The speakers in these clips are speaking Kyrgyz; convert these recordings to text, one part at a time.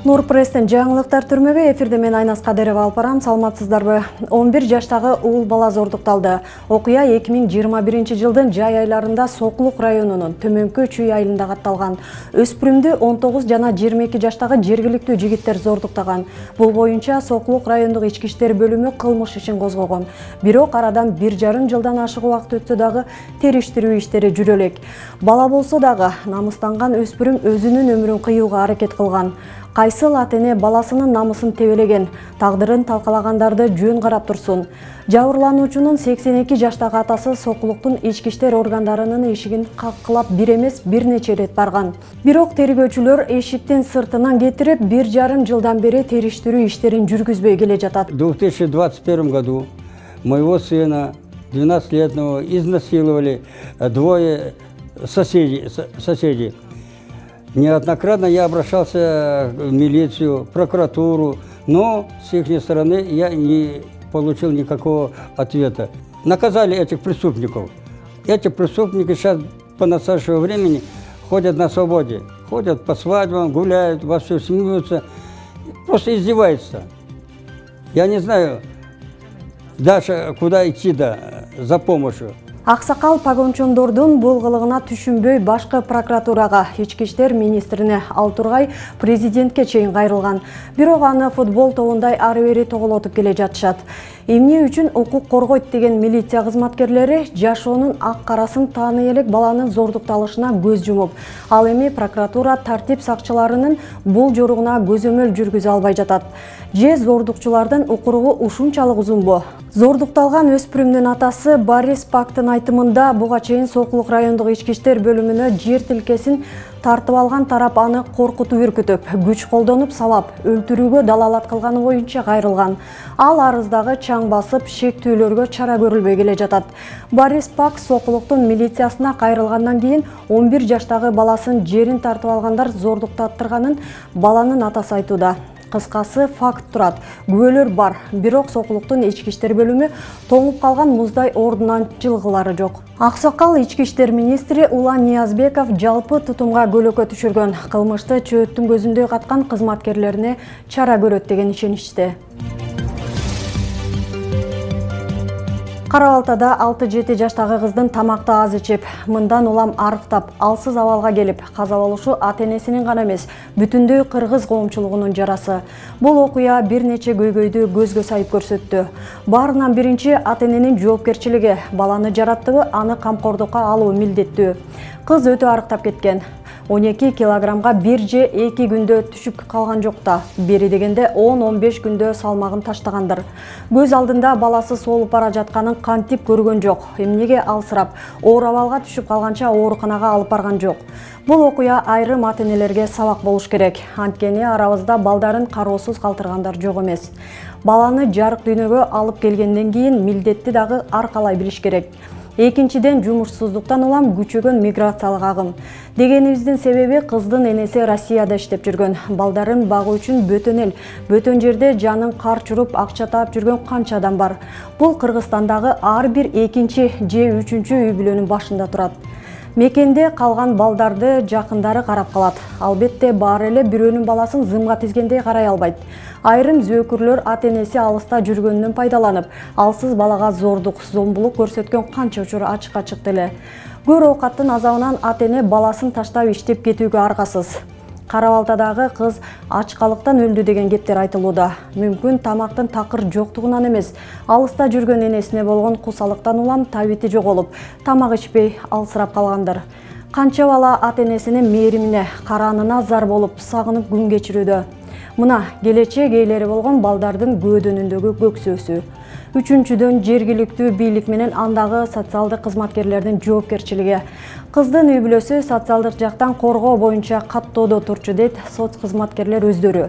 Нур пресстен жаңылыктар түрмөгө эфирде мен Айнас Кадырова алып барам. Саламатсыздарбы? 11 жаштагы уул бала зордукталды. Окуя 2021 жылдын жай айларында Сокулук районунун Төмөнкү Чүй айылында катталган. Өспүрүмдү 19 жана 22 жаштагы жергиликтүү жигиттер зордуктаган. Бул боюнча Сокулук райондук ички иштер бөлүмү кылмыш ишин козгогон. Бирок арадан 1,5 жылдан ашык убакыт өтсө дагы териштирүү иштери жүрө элек. Бала болсо дагы намыстанган өспүрүм өзүнүн өмүрүн кыюуга аракет кылган. Кайсыл ата-эне баласынын намысын тебелеген, тагдырын талкалагандарды жөн карап турсун. Жабырлануучунун 82 жаштагы атасы Сокулуктун ички иштер органдарынын эшигин каккылап бир эмес бир нече ирет барган. Бирок тергөөчүлөр эшиктин сыртынан кетирип 1,5 жылдан бери териштирүү иштерин жүргүзбөй келе жатат. В 2021 году моего сына, 12-летнего, изнасиловали двое соседей. Неоднократно я обращался в милицию, прокуратуру, но с их стороны я не получил никакого ответа. Наказали этих преступников. Эти преступники сейчас по настоящему времени ходят на свободе. Ходят по свадьбам, гуляют, вовсю смеются. Просто издеваются. Я не знаю дальше, куда идти за помощью. Аксакал погончондордун бул кылыгына түшүнбөй башкы прокуратурага, ички иштер министрине ал тургай президентке чейин кайрылган. Бирок аны футбол тобундай ары бери тоголотуп келе жатышат. Эмне үчүн укук коргойт деген милиция кызматкерлери жашоонун ак карасын тааный элек баланын зордукталышына көз жумуп, ал эми прокуратура тартип сакчыларынын бул жоругуна көзөмөл жүргүзө албай жатат. Же зордукчулардын укуругу ушунчалык узунбу? Зордукталган өспүрүмдүн атасы Борис Пактын айтымында буга чейин Сокулук райондук ички иштер бөлүмүнө жер тилкесин тартып алган тарап аны коркутуп үркүтүп, күч колдонуп сабап, өлтүрүүгө далалат кылганы боюнча кайрылган. Ал арыздагы чаң басып, шектүүлөргө чара көрүлбөй келе жатат. Борис Пак Сокулуктун милициясына кайрылгандан кийин 11 жаштагы баласын жерин тартып алгандар зордуктаттырганын баланын атасы айтууда. Кыскасы факт турат, күбөлөр бар, бирок Сокулуктун ички иштер бөлүмү тоңуп калган муздай ордунан жылгылары жок. Аксакал ички иштер министри Улан Ниязбеков жалпы тутумга көлөкө түшүргөн, кылмышты чөөттүн көзүндөй каткан кызматкерлерине чара көрөт деген ишеничте. Кара-Балтада 6-7 жаштагы кыздын тамакты аз ичип, мындан улам арыктап, алсыз абалга келип, каза болушу ата-энесинин гана эмес, бүтүндөй кыргыз коомчулугунун жарасы. Бул окуя бир нече көйгөйдү көзгө сайып көрсөттү. Баарынан биринчи ата-эненин жоопкерчилиги, баланы жараттыбы, аны камкордукка алуу милдеттүү. Кыз өтө арыктап кеткен. 12 килограммга бир же 2 күндө түшүп калган жок да, бери дегенде 10-15 күндө салмагын таштагандыр. Көз алдында баласы солуп бара жатканын кантип көргөн жок. Эмнеге алсырап, оор абалга түшүп калганча ооруканага алып барган жок. Бул окуя айрым ата-энелерге сабак болуш керек. Анткени арабызда балдарын кароосуз калтыргандар жок эмес. Баланы жарык дүйнөгө алып келгенден кийин милдетти дагы аркалай билиш керек. Экинчиден, жумушсуздуктан улам күчөгөн миграциялык агым. Дегенибиздин себеби кыздын энеси Россияда иштеп жүргөн. Балдарын багуу үчүн бөтөн эл, бөтөн жерде жанын кар чуруп, акча таап жүргөн канча адам бар. Бул Кыргызстандагы ар бир экинчи же үчүнчү үй бүлөнүн башында турат. Мекенде калган балдарды жакындары карап калат. Албетте баары эле бирөөнүн баласын зымга тизгендей карай албайт. Айрым зөөкүрлөр ата-энеси алыста жүргөнүнөн пайдаланып, алсыз балага зордук, зомбулук көрсөткөн канча учур ачыкка чыкты эле. Көр оокаттын азабынан ата-эне баласын таштап иштеп кетүүгө аргасыз. Кара-Балтадагы кыз ачкалыктан өлдү деген кептер айтылууда. Мүмкүн тамактын такыр жоктугунан эмес, алыста жүргөн энесине болгон кусалыктан улам табити жоголуп, тамак ичпей алсырап калгандыр. Канча бала ата-энесинин мээримине, каранына зар болуп, сагынып күн кечирүүдө. Мына келечек ээлери болгон балдардын көөдөнүндөгү көксөөсү. Үчүнчүдөн, жергиликтүү бийлик менен андагы социалдык кызматкерлердин жоопкерчилиги. Кыздын үй бүлөсү социалдык жактан коргоо боюнча каттоодо турчу дейт соц кызматкерлер өздөрү.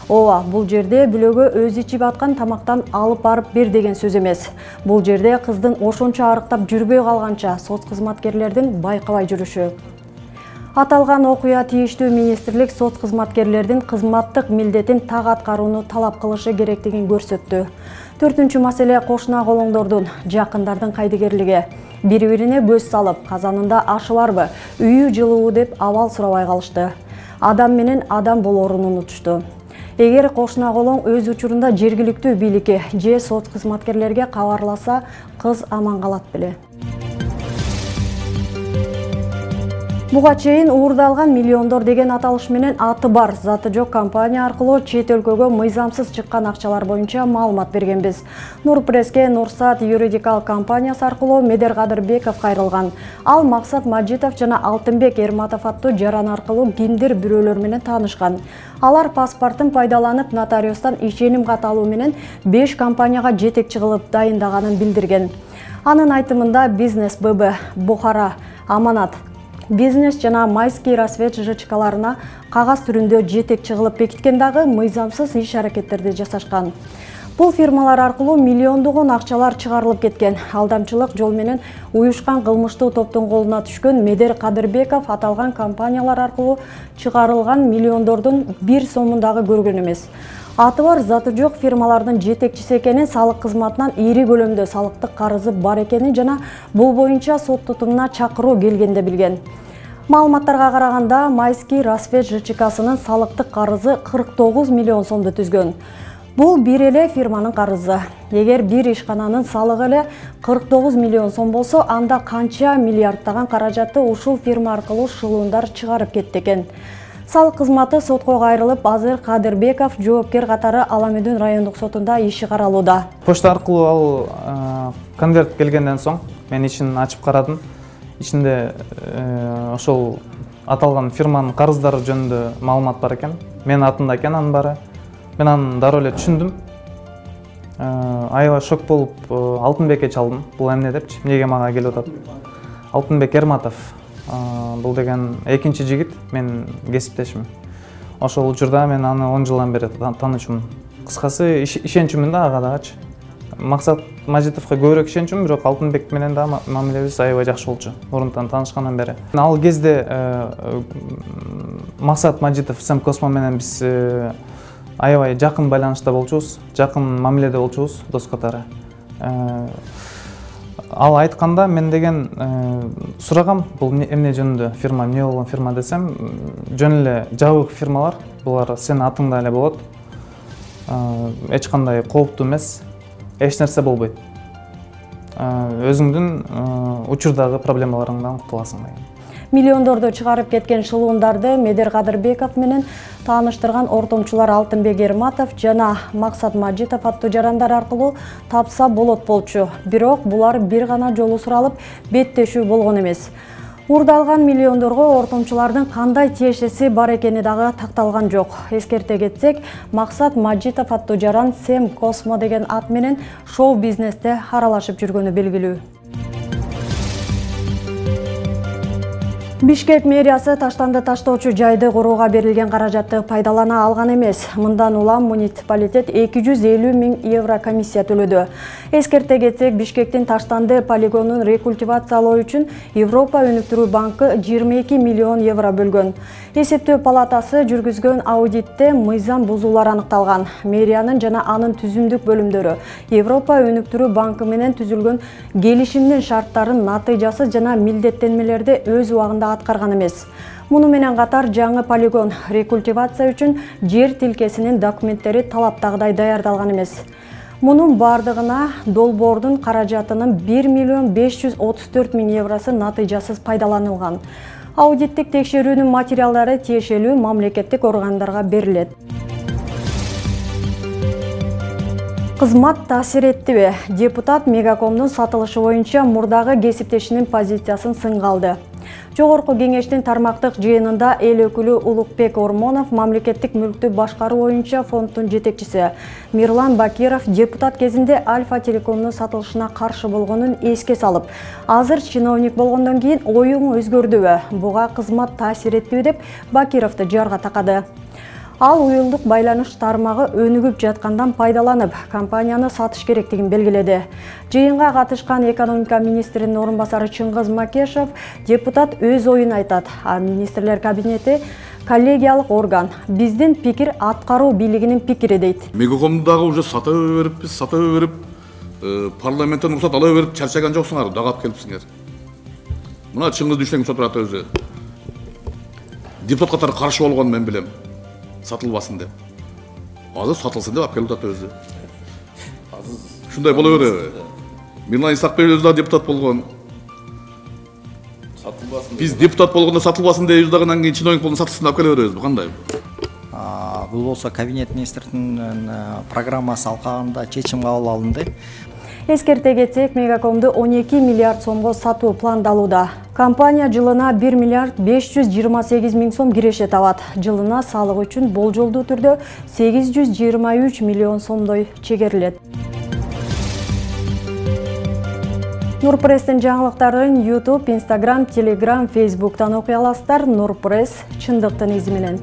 Ооба, бул жерде бүлөгө өзү ичип аткан тамактан алып барып бер деген сөз эмес. Бул жерде кыздын ошончо арыктап жүрбөй калганча соц кызматкерлердин байкабай жүрүшү. Аталган окуя тийиштүү министрлик соц кызматкерлердин кызматтык милдетин так аткарууну талап кылышы керектигин көрсөттү. Төртүнчү маселе кошуна колоңдордун, жакындардын кайдыгерлиги. Бири-бирине көз салып, казанында ашы барбы, үйү жылуу деп абал сурабай калышты. Адам менен адам болоорун унутушту. Эгер кошуна колоң өз учурунда жергиликтүү бийликке же сот кызматкерлерге кабарласа, кыз аман калат беле. Буга чейин уурдалган миллиондор деген аталыш менен аты бар, заты жок компания аркылуу чет өлкөгө мыйзамсыз чыккан акчалар боюнча маалымат бергенбиз. Нурпресске Нурсат юридикалык компаниясы аркылуу Медер Кадырбеков кайрылган. Ал Максат Мажитов жана Алтынбек Эрматов аттуу жаран аркылуу кимдир бирөөлөр менен таанышкан. Алар паспортун пайдаланып нотариустан ишеним кат алуу менен 5 компанияга жетекчи кылып дайындаганын билдирген. Анын айтымында Бизнес ББ, Бухара, Аманат, Бизнес жана Майский рассвет ЖЧКларына кагаз түрүндө жетекчи кылып бекиткен дагы мыйзамсыз иш-аракеттерди жасашкан. Бул фирмалар аркылуу миллиондогон акчалар чыгарылып кеткен. Алдамчылык жол менен уюшкан кылмыштуу топтун колуна түшкөн Медер Кадырбеков аталган компаниялар аркылуу чыгарылган миллиондордун бир сомун дагы көргөн эмес. Аты бар, заты жок фирмалардын жетекчиси экенин, салык кызматынан ири көлөмдө салыктык карызы бар экенин жана бул боюнча сот тутумуна чакыруу келгенде билген. Маалыматтарга караганда, Майский рассвет ЖЧКсынын салыктык карызы 49 миллион сомду түзгөн. Бул бир эле фирманын карызы. Эгер бир ишкананын салыгы эле 49 миллион сом болсо, анда канча миллиардтаган каражатты ушул фирма аркылуу шылуундар чыгарып кетти экен. Салык кызматы сотко кайрылып, азыр Кадырбеков жоопкер катары Ала Медүн райондук сотунда иши каралууда. Почта аркылуу ал конверт келгенден соң мен ичин ачып карадым. Ичинде ошол аталган фирманын карыздары жөнүндө маалымат бар экен. Мен атында экен анын баары. Мен аны дароо эле түшүндүм. Аябай шок болуп Алтынбекке чалдым. Бул эмне депчи, эмнеге мага келип атат? Алтынбек Эрматов. Бул деген экинчи жигит, мен кесиптешим. Ошол учурда мен аны 10 жылдан бери таанычумун. Кыскасы ишенчүмүн да ага дагычы. Максат Мажитовго көбүрөөк ишенчүмүн, бирок Алтынбек менен да мамилебиз аябай жакшы болчу. Мурунтан таанышкандан бери. Ал кезде Максат Мажитов Сэм Космо менен биз аябай жакын байланышта болчубуз, жакын мамиледе болчубуз, дос катары. Ал айтканда мен деген сурагам, бул эмне жөнүндө фирма, эмне болгон фирма десем, жөн эле жабык фирмалар, булар сенин атыңда эле болот. Эч кандай кооптуу эмес, эч нерсе болбойт. Өзүңдүн учурдагы проблемаларыңдан кутуласың деген. Миллиондорду чыгарып кеткен шылуундарды Медер Кадырбеков менен тааныштырган ортомчулар Алтынбек Эрматов жана Максат Мажитов аттуу жарандар аркылуу тапса болот болчу. Бирок булар бир гана жолу суралып, беттешүү болгон эмес. Уурдалган миллиондорго ортомчулардын кандай тиешеси бар экени дагы такталган жок. Эскерте кетсек, Максат Мажитов аттуу жаран Сэм Космо деген ат менен шоу-бизнесте аралашып жүргөнү белгилүү. Бишкек мэриясы таштанды таштоочу жайды курууга берилген каражатты пайдалана алган эмес. Мындан улам муниципалитет 250 000 евро комиссия төлөдү. Эскерте кетсек, Бишкектин таштанды полигонун рекультивациялоо үчүн Европа өнүктүрүү банкы 22 миллион евро бөлгөн. Эсептөө палатасы жүргүзгөн аудитте мыйзам бузуулар аныкталган. Мэриянын жана анын түзүмдүк бөлүмдөрү Европа өнүктүрүү банкы менен түзүлгөн келишимдин шарттарын натыйжасыз жана милдеттенмелерди өз убагында аткарган эмес. Муну менен катар жаңы полигон рекультивация үчүн жер тилкесинин документтери талаптагыдай даярдалган эмес. Мунун бардыгына долбоордун каражатынын 1 миллион 534 000 евросы натыйжасыз пайдаланылган. Аудиттик текшерүүнүн материалдары тиешелүү мамлекеттик органдарга берилет. Кызмат таасир эттиби? Депутат Мегакомдун сатылышы боюнча мурдагы кесиптешинин позициясын сынга алды. Жогорку кеңештин тармактык жыйынында эл өкүлү Улукбек Ормонов мамлекеттик мүлктү башкаруу боюнча фонддун жетекчиси Мирлан Бакиров депутат кезинде Альфа Телекомдун сатылышына каршы болгонун эске салып, азыр чиновник болгондон кийин оюң өзгөрдүбү? Буга кызмат таасир этпеби деп Бакировду жарга такады. Ал уюлдук байланыш тармагы өнүгүп жаткандан пайдаланып, компанияны сатыш керектигин белгиледи. Жыйынга катышкан экономика министринин орун басары Чыңгыз Макешев депутат өз оюн айтат, а министрлер кабинети коллегиялык орган. Биздин пикир аткаруу бийлигинин пикири дейт. Мегакомду дагы уже сата берип, парламенттен уруксат ала берип чарчаган жоксуңар, дагап келипсиңер. Мына Чыңгыз Дүшең сотурат өзү. Депутат катары каршы болгон мен билем. Сатылбасын деп. азыр сатылсын деп алып келип атат өзү. Ушундай боло береби? Мирлан Исакбек өзү да депутат болгон. Биз депутат болгондо сатылбасын деп үздөгөнөн кийин чиновник болгондо сатылсын деп алып келе беребиз. Бу кандай? Бул болсо кабинет министринин программасы алкагында чечим кабыл алынды. Эскерте кетсек, Мегакомду 12 миллиард сомго сатуу пландалууда. Компания жылына 1 миллиард 528 миң сом киреше табат. Жылына салык үчүн болжолдуу түрдө 823 миллион сомдой чегерилет. Нурпресстин жаңылыктарын YouTube, Instagram, Telegram, Facebook'tan окуй аласыздар. Нурпресс чындыктын изи менен.